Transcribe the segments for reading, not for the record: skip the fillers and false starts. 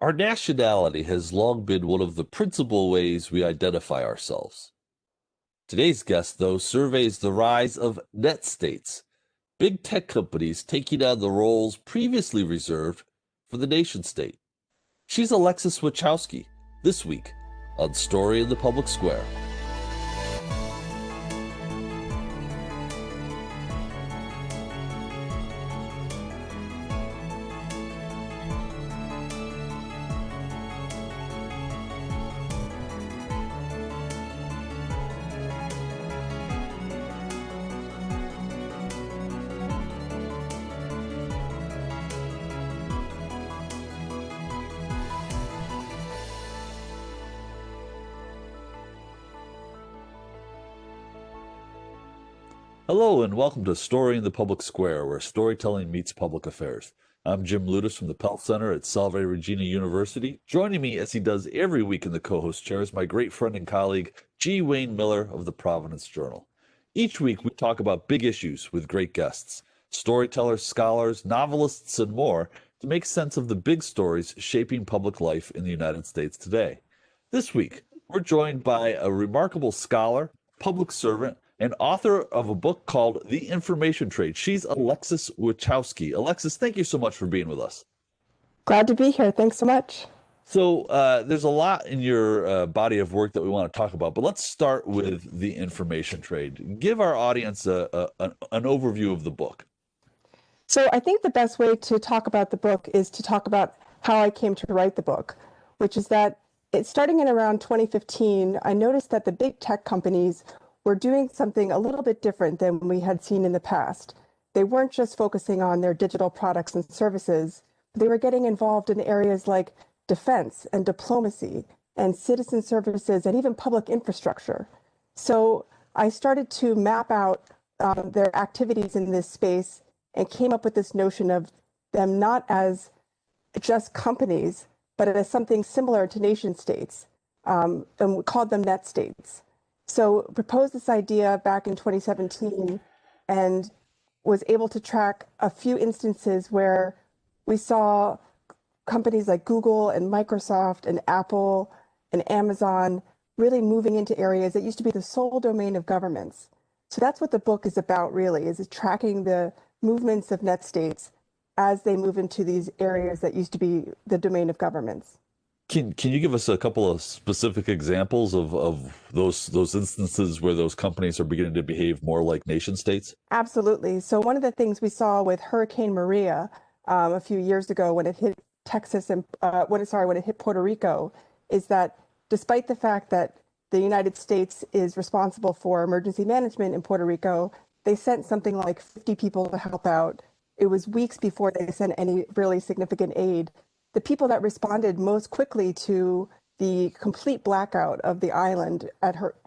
Our nationality has long been one of the principal ways we identify ourselves. Today's guest, though, surveys the rise of net states, big tech companies taking on the roles previously reserved for the nation state. She's Alexis Wichowski, this week on Story in the Public Square. Hello and welcome to Story in the Public Square, where storytelling meets public affairs. I'm Jim Ludis from the Pell Center at Salve Regina University. Joining me, as he does every week in the co-host chair, is my great friend and colleague, G. Wayne Miller of the Providence Journal. Each week, we talk about big issues with great guests, storytellers, scholars, novelists, and more, to make sense of the big stories shaping public life in the United States today. This week, we're joined by a remarkable scholar, public servant, and author of a book called The Information Trade. She's Alexis Wichowski. Alexis, thank you so much for being with us. Glad to be here. Thanks so much. So there's a lot in your body of work that we want to talk about, but let's start with The Information Trade. Give our audience an overview of the book. So I think the best way to talk about the book is to talk about how I came to write the book, which is that starting in around 2015, I noticed that the big tech companies were doing something a little bit different than we had seen in the past. They weren't just focusing on their digital products and services, they were getting involved in areas like defense and diplomacy and citizen services and even public infrastructure. So I started to map out their activities in this space and came up with this notion of them not as just companies, but as something similar to nation states, and we called them net states. So proposed this idea back in 2017 and was able to track a few instances where we saw companies like Google and Microsoft and Apple and Amazon really moving into areas that used to be the sole domain of governments. So that's what the book is about, really, is tracking the movements of net states as they move into these areas that used to be the domain of governments. Can you give us a couple of specific examples of those instances where those companies are beginning to behave more like nation states? Absolutely. So one of the things we saw with Hurricane Maria a few years ago when it hit Texas and when it hit Puerto Rico is that despite the fact that the United States is responsible for emergency management in Puerto Rico, they sent something like 50 people to help out. It was weeks before they sent any really significant aid. The people that responded most quickly to the complete blackout of the island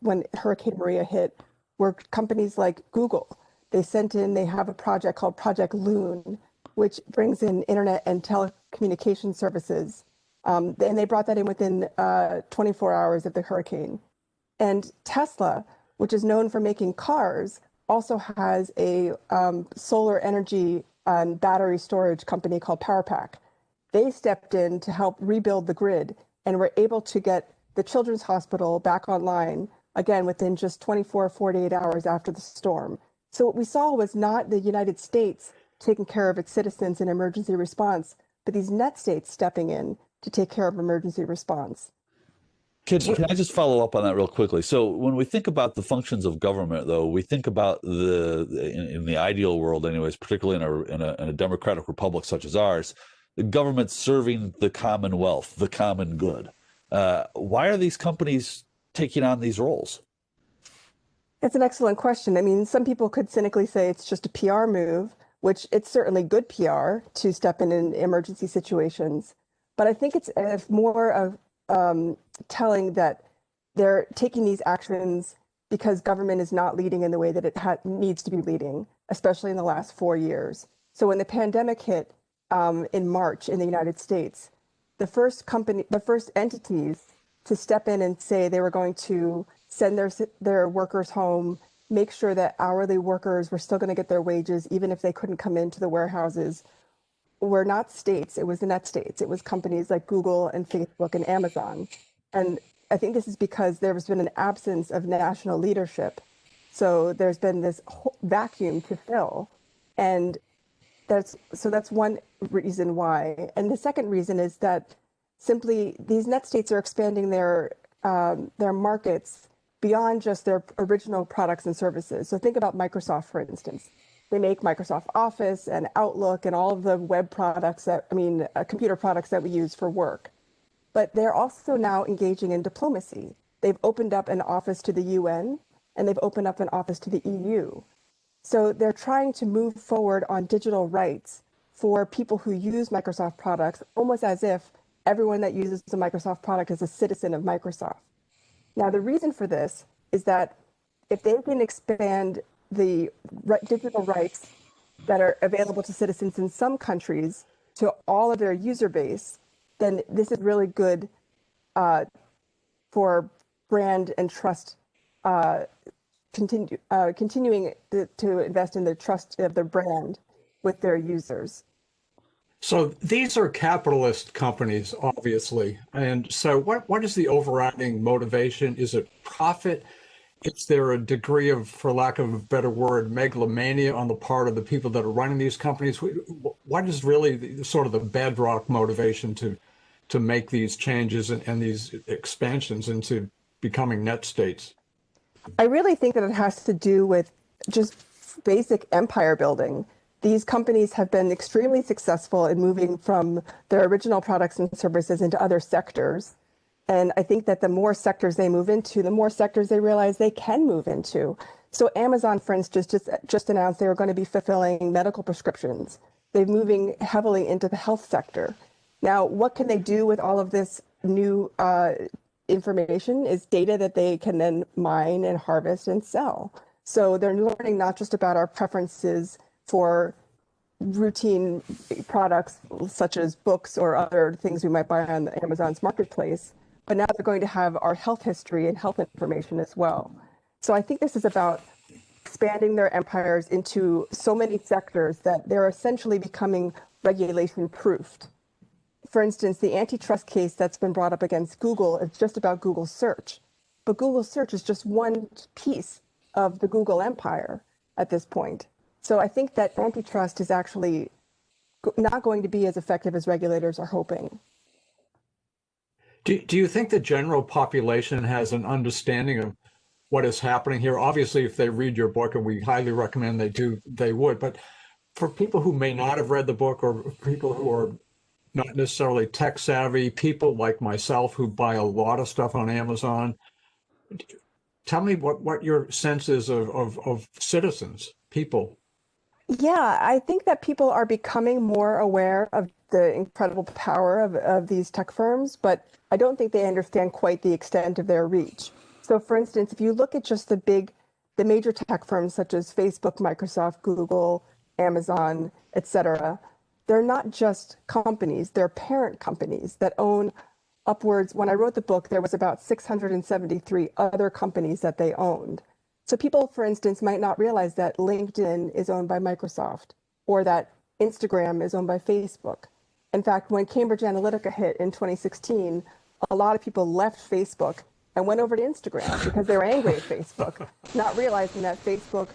when Hurricane Maria hit were companies like Google. They have a project called Project Loon, which brings in internet and telecommunication services. And they brought that in within 24 hours of the hurricane. And Tesla, which is known for making cars, also has a solar energy and battery storage company called PowerPack. They stepped in to help rebuild the grid and were able to get the Children's Hospital back online, again, within just 48 hours after the storm. So what we saw was not the United States taking care of its citizens in emergency response, but these net states stepping in to take care of emergency response. Can I just follow up on that real quickly? So when we think about the functions of government, though, we think about in the ideal world, anyways, particularly in a democratic republic such as ours, the government serving the commonwealth, the common good. Why are these companies taking on these roles? It's an excellent question. I mean, some people could cynically say it's just a PR move, which it's certainly good PR to step in emergency situations. But I think it's more of telling that they're taking these actions because government is not leading in the way that it needs to be leading, especially in the last 4 years. So when the pandemic hit in March in the United States, the first entities to step in and say they were going to send their workers home, make sure that hourly workers were still going to get their wages, even if they couldn't come into the warehouses, were not states, it was the net states. It was companies like Google and Facebook and Amazon. And I think this is because there's been an absence of national leadership. So there's been this vacuum to fill. And that's one reason why. And the second reason is that simply these net states are expanding their markets beyond just their original products and services. So think about Microsoft, for instance. They make Microsoft Office and Outlook and all of the web products computer products that we use for work. But they're also now engaging in diplomacy. They've opened up an office to the UN and they've opened up an office to the EU. So they're trying to move forward on digital rights for people who use Microsoft products, almost as if everyone that uses the Microsoft product is a citizen of Microsoft. Now, the reason for this is that if they can expand the digital rights that are available to citizens in some countries to all of their user base, then this is really good for brand and trust, continuing to invest in the trust of their brand with their users. So these are capitalist companies, obviously. And so what is the overriding motivation? Is it profit? Is there a degree of, for lack of a better word, megalomania on the part of the people that are running these companies? What is really the bedrock motivation to make these changes and these expansions into becoming net states? I really think that it has to do with just basic empire building. These companies have been extremely successful in moving from their original products and services into other sectors. And I think that the more sectors they move into, the more sectors they realize they can move into. So Amazon, for instance, just announced they were going to be fulfilling medical prescriptions. They're moving heavily into the health sector. Now, what can they do with all of this new information is data that they can then mine and harvest and sell. So they're learning not just about our preferences for routine products such as books or other things we might buy on Amazon's marketplace, but now they're going to have our health history and health information as well. So I think this is about expanding their empires into so many sectors that they're essentially becoming regulation proofed. For instance, the antitrust case that's been brought up against Google is just about Google search, but Google search is just one piece of the Google empire at this point. So I think that antitrust is actually not going to be as effective as regulators are hoping. Do you think the general population has an understanding of what is happening here? Obviously, if they read your book, and we highly recommend they would, but for people who may not have read the book or people who are not necessarily tech savvy, people like myself who buy a lot of stuff on Amazon, tell me what your sense is of citizens, people. Yeah, I think that people are becoming more aware of the incredible power of these tech firms, but I don't think they understand quite the extent of their reach. So for instance, if you look at just the major tech firms such as Facebook, Microsoft, Google, Amazon, etc., they're not just companies, they're parent companies that own upwards. When I wrote the book, there was about 673 other companies that they owned. So people, for instance, might not realize that LinkedIn is owned by Microsoft or that Instagram is owned by Facebook. In fact, when Cambridge Analytica hit in 2016, a lot of people left Facebook and went over to Instagram because they were angry at Facebook, not realizing that Facebook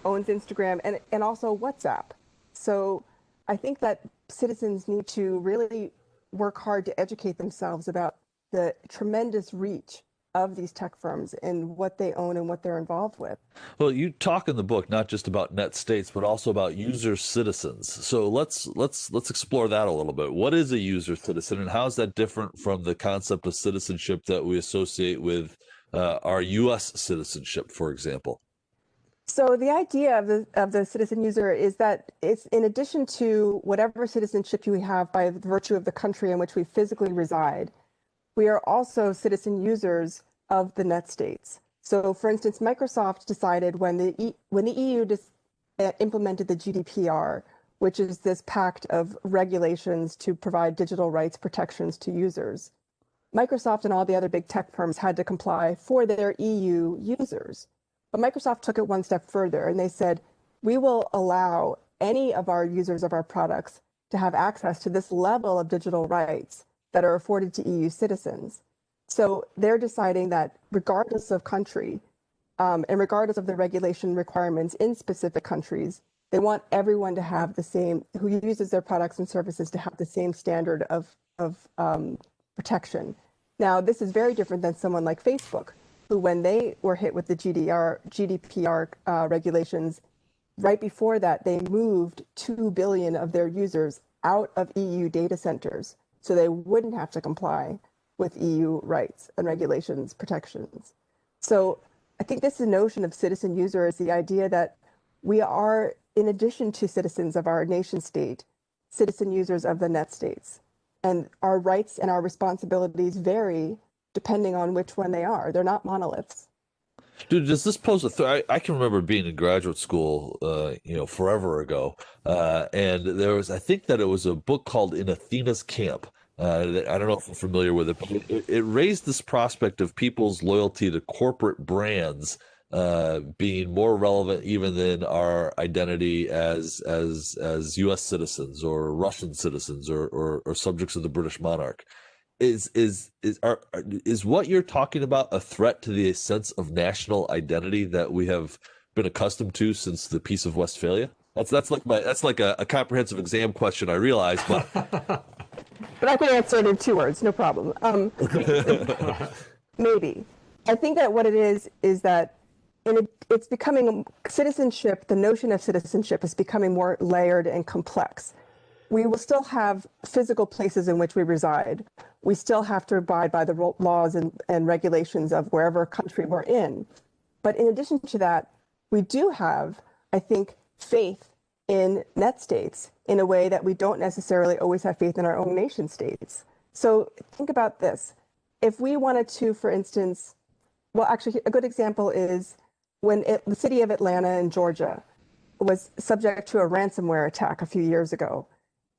owns Instagram and also WhatsApp. So I think that citizens need to really work hard to educate themselves about the tremendous reach of these tech firms and what they own and what they're involved with. Well, you talk in the book not just about net states, but also about user citizens. So let's explore that a little bit. What is a user citizen, and how is that different from the concept of citizenship that we associate with our U.S. citizenship, for example? So the idea of the citizen user is that it's in addition to whatever citizenship you have by virtue of the country in which we physically reside, we are also citizen users of the net states. So for instance, Microsoft decided when the EU implemented the GDPR, which is this pact of regulations to provide digital rights protections to users, Microsoft and all the other big tech firms had to comply for their EU users. But Microsoft took it one step further and they said, we will allow any of our users of our products to have access to this level of digital rights that are afforded to EU citizens. So they're deciding that regardless of country, and regardless of the regulation requirements in specific countries, they want everyone to have the same, who uses their products and services, to have the same standard of protection. Now, this is very different than someone like Facebook, who, when they were hit with the GDPR regulations, right before that, they moved 2 billion of their users out of EU data centers so they wouldn't have to comply with EU rights and regulations protections. So I think this notion of citizen user is the idea that we are, in addition to citizens of our nation state, citizen users of the net states. And our rights and our responsibilities vary depending on which one they are. They're not monoliths. Dude, does this pose a threat? I can remember being in graduate school, forever ago, and there was, I think that it was a book called In Athena's Camp. I don't know if you're familiar with it, but it raised this prospect of people's loyalty to corporate brands being more relevant even than our identity as U.S. citizens or Russian citizens or subjects of the British monarch. Is what you're talking about a threat to the sense of national identity that we have been accustomed to since the Peace of Westphalia? That's like a comprehensive exam question, I realize, but But I can answer it in 2 words, no problem. Maybe. I think that what it is that it's becoming citizenship, the notion of citizenship is becoming more layered and complex. We will still have physical places in which we reside. We still have to abide by the laws and regulations of wherever country we're in. But in addition to that, we do have, I think, faith in net states in a way that we don't necessarily always have faith in our own nation states. So think about this. If we wanted to, for instance, well, actually, a good example is when the city of Atlanta in Georgia was subject to a ransomware attack a few years ago.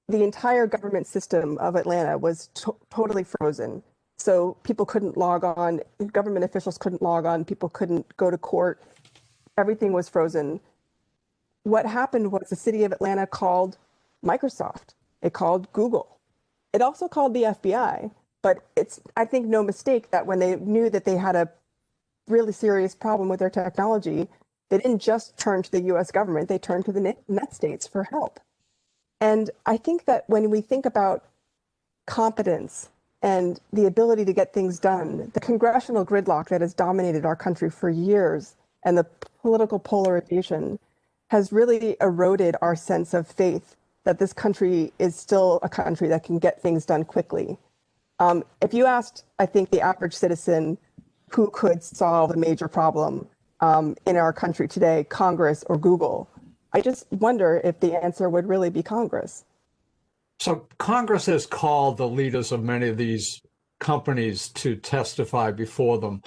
The entire government system of Atlanta was totally frozen. So people couldn't log on, government officials couldn't log on, people couldn't go to court. Everything was frozen. What happened was the city of Atlanta called Microsoft. It called Google. It also called the FBI. But it's, I think, no mistake that when they knew that they had a really serious problem with their technology, they didn't just turn to the US government, they turned to the net states for help. And I think that when we think about competence and the ability to get things done, the congressional gridlock that has dominated our country for years and the political polarization has really eroded our sense of faith that this country is still a country that can get things done quickly. If you asked, I think, the average citizen who could solve a major problem in our country today, Congress or Google, I just wonder if the answer would really be Congress. So Congress has called the leaders of many of these companies to testify before them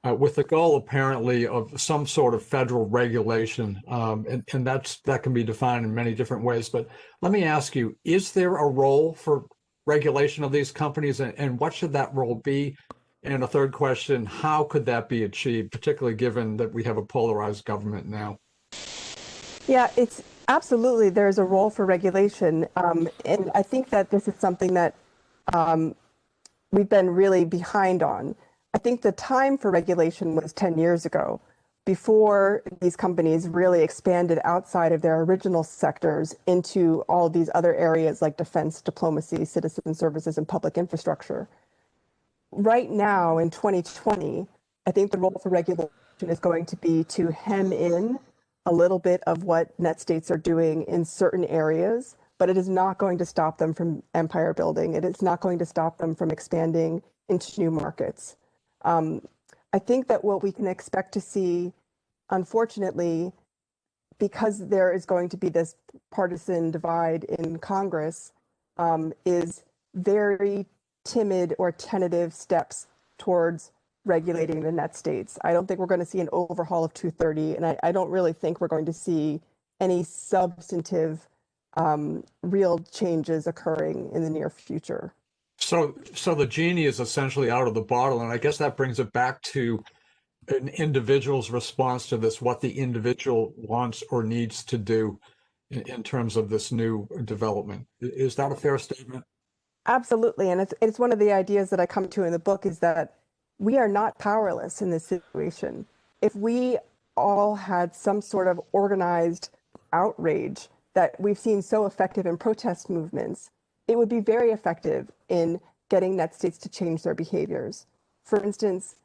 with the goal apparently of some sort of federal regulation. And that can be defined in many different ways. But let me ask you, is there a role for regulation of these companies and what should that role be? And a third question, how could that be achieved, particularly given that we have a polarized government now? Yeah, it's absolutely, there's a role for regulation. And I think that this is something that we've been really behind on. I think the time for regulation was 10 years ago, before these companies really expanded outside of their original sectors into all of these other areas like defense, diplomacy, citizen services, and public infrastructure. Right now in 2020, I think the role for regulation is going to be to hem in a little bit of what net states are doing in certain areas, but it is not going to stop them from empire building. It is not going to stop them from expanding into new markets. I think that what we can expect to see, unfortunately, because there is going to be this partisan divide in Congress, is very timid or tentative steps towards regulating the net states. I don't think we're going to see an overhaul of 230, and I don't really think we're going to see any substantive real changes occurring in the near future. So the genie is essentially out of the bottle, and I guess that brings it back to an individual's response to this, what the individual wants or needs to do. in terms of this new development. Is that a fair statement? Absolutely. And it's one of the ideas that I come to in the book is that we are not powerless in this situation. If we all had some sort of organized outrage that we've seen so effective in protest movements, it would be very effective in getting net states to change their behaviors. For instance,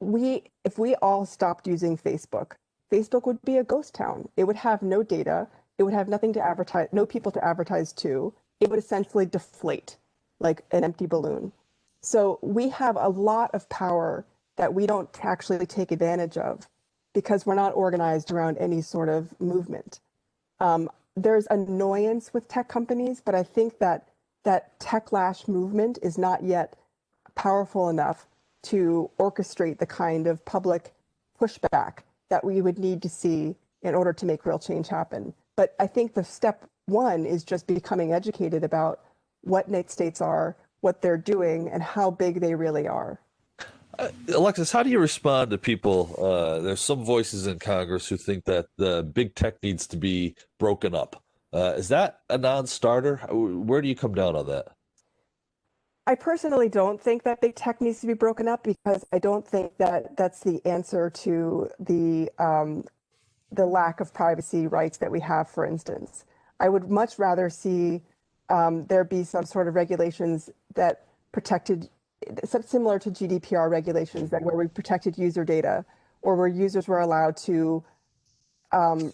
if we all stopped using Facebook, Facebook would be a ghost town. It would have no data. It would have nothing to advertise, no people to advertise to. It would essentially deflate like an empty balloon. So we have a lot of power that we don't actually take advantage of because we're not organized around any sort of movement. There's annoyance with tech companies, but I think that that techlash movement is not yet powerful enough to orchestrate the kind of public pushback that we would need to see in order to make real change happen. But I think the step one is just becoming educated about what net states are, what they're doing, and how big they really are. Alexis, how do you respond to people? There's some voices in Congress who think that the big tech needs to be broken up. Is that a non-starter? Where do you come down on that? I personally don't think that big tech needs to be broken up because I don't think that that's the answer to the lack of privacy rights that we have, for instance. I would much rather see there be some sort of regulations that protected, similar to GDPR regulations, that where we protected user data or where users were allowed to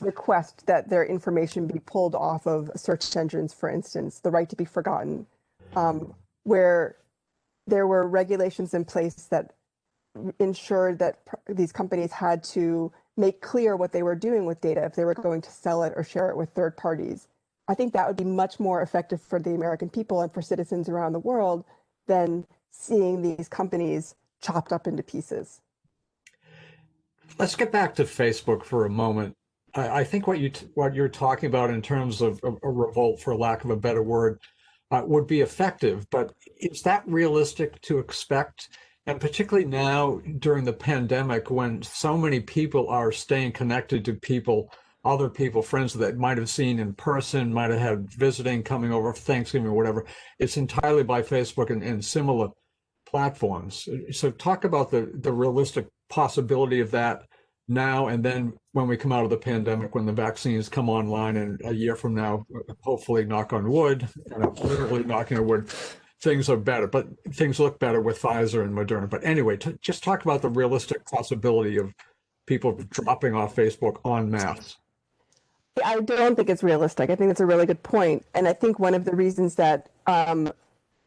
request that their information be pulled off of search engines, for instance, the right to be forgotten, where there were regulations in place that ensured that these companies had to make clear what they were doing with data if they were going to sell it or share it with third parties. I think that would be much more effective for the American people and for citizens around the world than seeing these companies chopped up into pieces. Let's get back to Facebook for a moment. I think what you're talking about in terms of a revolt, for lack of a better word, would be effective. But is that realistic to expect? And particularly now during the pandemic, when so many people are staying connected to people, other people, friends that might have seen in person, might have had visiting, coming over for Thanksgiving or whatever, it's entirely by Facebook and similar platforms. So talk about the realistic possibility of that now, and then when we come out of the pandemic, when the vaccines come online, and a year from now, hopefully, knock on wood, and I'm literally knocking on wood, things are better, but things look better with Pfizer and Moderna. But anyway, just talk about the realistic possibility of people dropping off Facebook en masse. I don't think it's realistic. I think that's a really good point. And I think one of the reasons that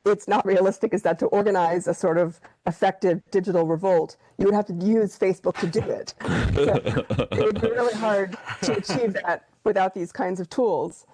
it's not realistic is that to organize a sort of effective digital revolt, you would have to use Facebook to do it. So it would be really hard to achieve that without these kinds of tools.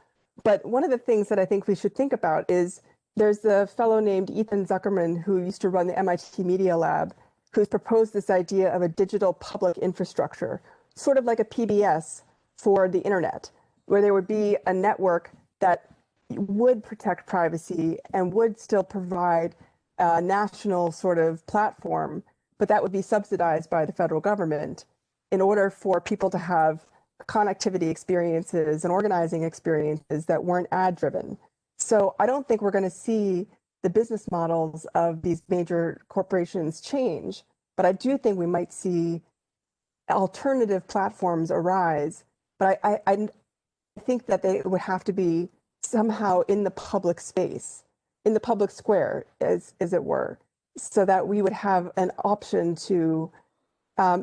But one of the things that I think we should think about is there's a fellow named Ethan Zuckerman who used to run the MIT Media Lab, who's proposed this idea of a digital public infrastructure, sort of like a PBS for the internet, where there would be a network that would protect privacy and would still provide a national sort of platform, but that would be subsidized by the federal government in order for people to have connectivity experiences and organizing experiences that weren't ad driven. So I don't think we're going to see the business models of these major corporations change, but I do think we might see alternative platforms arise. But I think that they would have to be somehow in the public space, in the public square, as it were, so that we would have an option to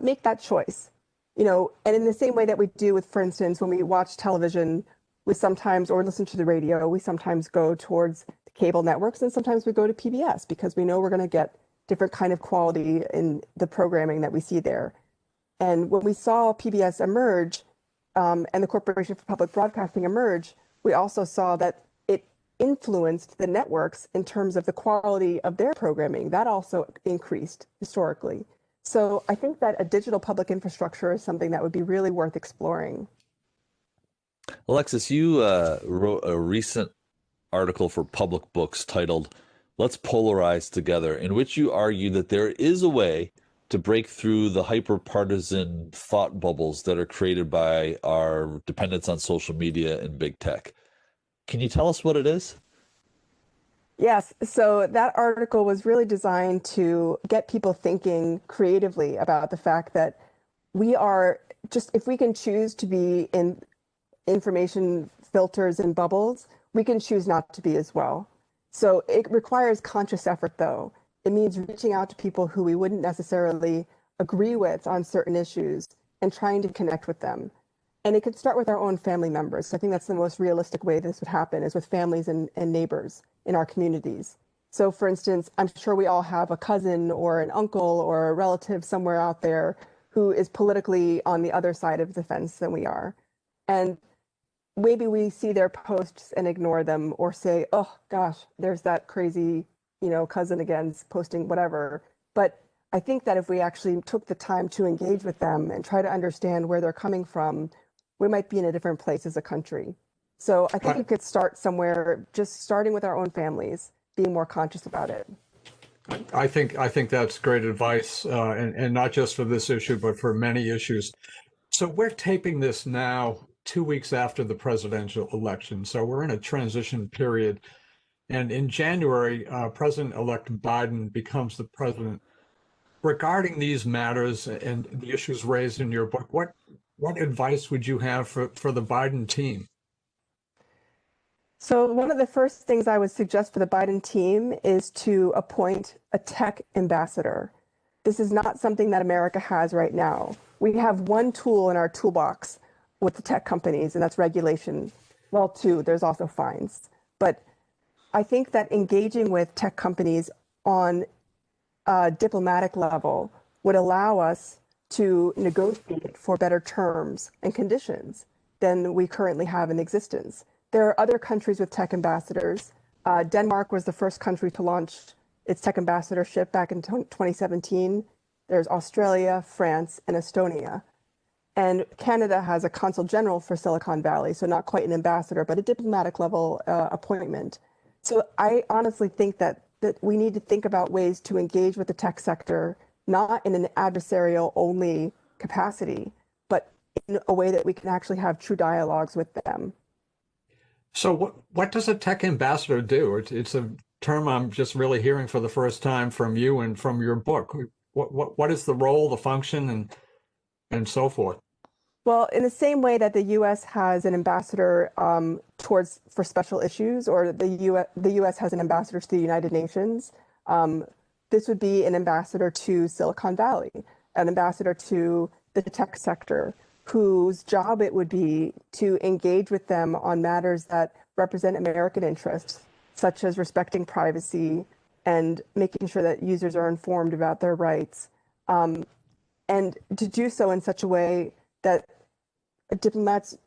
make that choice. You know, and in the same way that we do with, for instance, when we watch television, we sometimes, or listen to the radio, we sometimes go towards the cable networks, and sometimes we go to PBS because we know we're going to get different kind of quality in the programming that we see there. And when we saw PBS emerge, and the Corporation for Public Broadcasting emerge, we also saw that it influenced the networks in terms of the quality of their programming. That also increased historically. So I think that a digital public infrastructure is something that would be really worth exploring. Alexis, you wrote a recent article for Public Books titled "Let's Polarize Together," in which you argue that there is a way to to break through the hyper-partisan thought bubbles that are created by our dependence on social media and big tech. Can you tell us what it is? Yes, so that article was really designed to get people thinking creatively about the fact that we are just, if we can choose to be in information filters and bubbles, we can choose not to be as well. So it requires conscious effort, though. It means reaching out to people who we wouldn't necessarily agree with on certain issues and trying to connect with them. And it could start with our own family members. I think that's the most realistic way this would happen, is with families and neighbors in our communities. So for instance, I'm sure we all have a cousin or an uncle or a relative somewhere out there who is politically on the other side of the fence than we are. And maybe we see their posts and ignore them, or say, oh gosh, there's that crazy, cousin again posting whatever. But I think that if we actually took the time to engage with them and try to understand where they're coming from, we might be in a different place as a country. So I think we could start somewhere, just starting with our own families, being more conscious about it. I think that's great advice, and not just for this issue, but for many issues. So we're taping this now 2 weeks after the presidential election. So we're in a transition period. And in January, President-elect Biden becomes the president. Regarding these matters and the issues raised in your book, what advice would you have for the Biden team? So one of the first things I would suggest for the Biden team is to appoint a tech ambassador. This is not something that America has right now. We have one tool in our toolbox with the tech companies, and that's regulation. Well, two, there's also fines. But I think that engaging with tech companies on a diplomatic level would allow us to negotiate for better terms and conditions than we currently have in existence. There are other countries with tech ambassadors. Denmark was the first country to launch its tech ambassadorship back in 2017. There's Australia, France, and Estonia. And Canada has a consul general for Silicon Valley, so not quite an ambassador, but a diplomatic level appointment. So I honestly think that we need to think about ways to engage with the tech sector, not in an adversarial only capacity, but in a way that we can actually have true dialogues with them. So what does a tech ambassador do? It's a term I'm just really hearing for the first time from you and from your book. What is the role, the function, and so forth? Well, in the same way that the U.S. has an ambassador for special issues, or the U.S. has an ambassador to the United Nations, this would be an ambassador to Silicon Valley, an ambassador to the tech sector, whose job it would be to engage with them on matters that represent American interests, such as respecting privacy and making sure that users are informed about their rights, and to do so in such a way that diplomats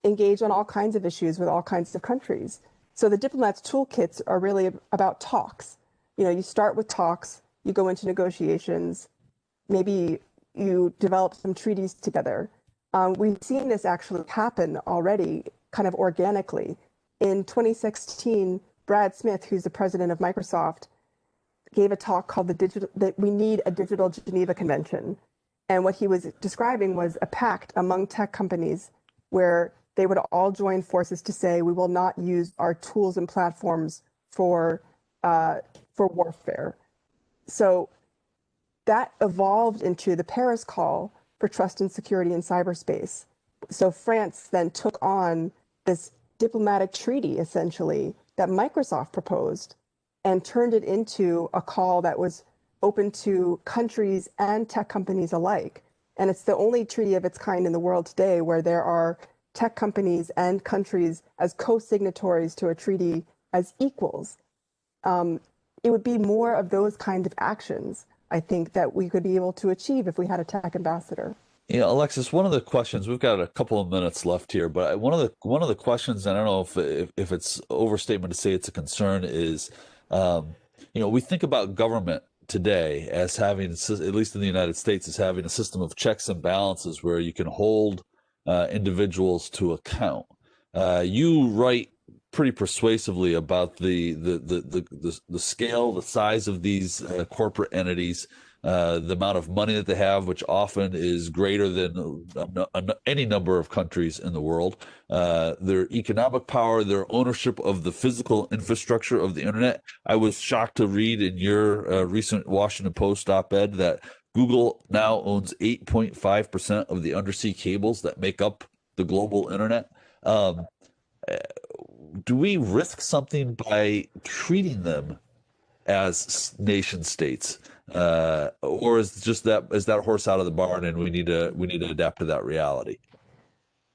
engage on all kinds of issues with all kinds of countries. So the diplomats' toolkits are really about talks. You start with talks, you go into negotiations, maybe you develop some treaties together. We've seen this actually happen already, kind of organically. In 2016, Brad Smith, who's the president of Microsoft, gave a talk called that we need a digital Geneva Convention. And what he was describing was a pact among tech companies where they would all join forces to say, we will not use our tools and platforms for warfare. So that evolved into the Paris Call for Trust and Security in Cyberspace. So France then took on this diplomatic treaty, essentially, that Microsoft proposed and turned it into a call that was open to countries and tech companies alike. And it's the only treaty of its kind in the world today where there are tech companies and countries as co-signatories to a treaty as equals. It would be more of those kind of actions, I think, that we could be able to achieve if we had a tech ambassador. Yeah, Alexis, one of the questions, we've got a couple of minutes left here, but one of the questions, and I don't know if it's overstatement to say it's a concern, is we think about government today as having, at least in the United States, as having a system of checks and balances where you can hold individuals to account. You write pretty persuasively about the scale, the size of these corporate entities, the amount of money that they have, which often is greater than any number of countries in the world, their economic power, their ownership of the physical infrastructure of the internet. I was shocked to read in your recent Washington Post op-ed that Google now owns 8.5% of the undersea cables that make up the global internet. Do we risk something by treating them as nation states, or is that horse out of the barn, and we need to adapt to that reality?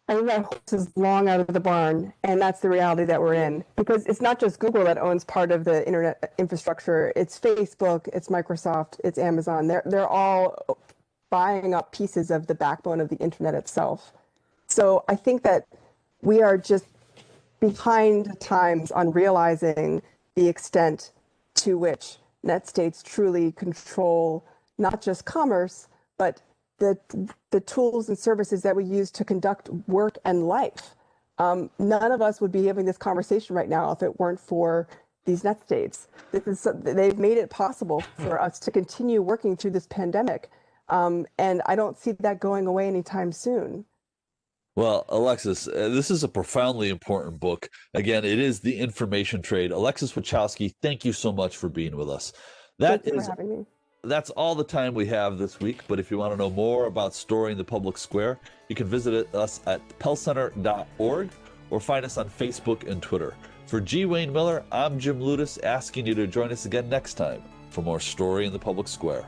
I think that horse is long out of the barn, and that's the reality that we're in. Because it's not just Google that owns part of the internet infrastructure. It's Facebook, it's Microsoft, it's Amazon. They're all buying up pieces of the backbone of the internet itself. So I think that we are just behind times on realizing the extent to which net states truly control not just commerce, but the tools and services that we use to conduct work and life. None of us would be having this conversation right now if it weren't for these net states. They've made it possible for us to continue working through this pandemic. And I don't see that going away anytime soon. Well, Alexis, this is a profoundly important book. Again, it is The Information Trade. Alexis Wichowski, thank you so much for being with us. Thanks for having me. That's all the time we have this week, but if you want to know more about storing the public square, you can visit us at pellcenter.org or find us on Facebook and Twitter. For G. Wayne Miller, I'm Jim Ludis, asking you to join us again next time for more Story in the Public Square.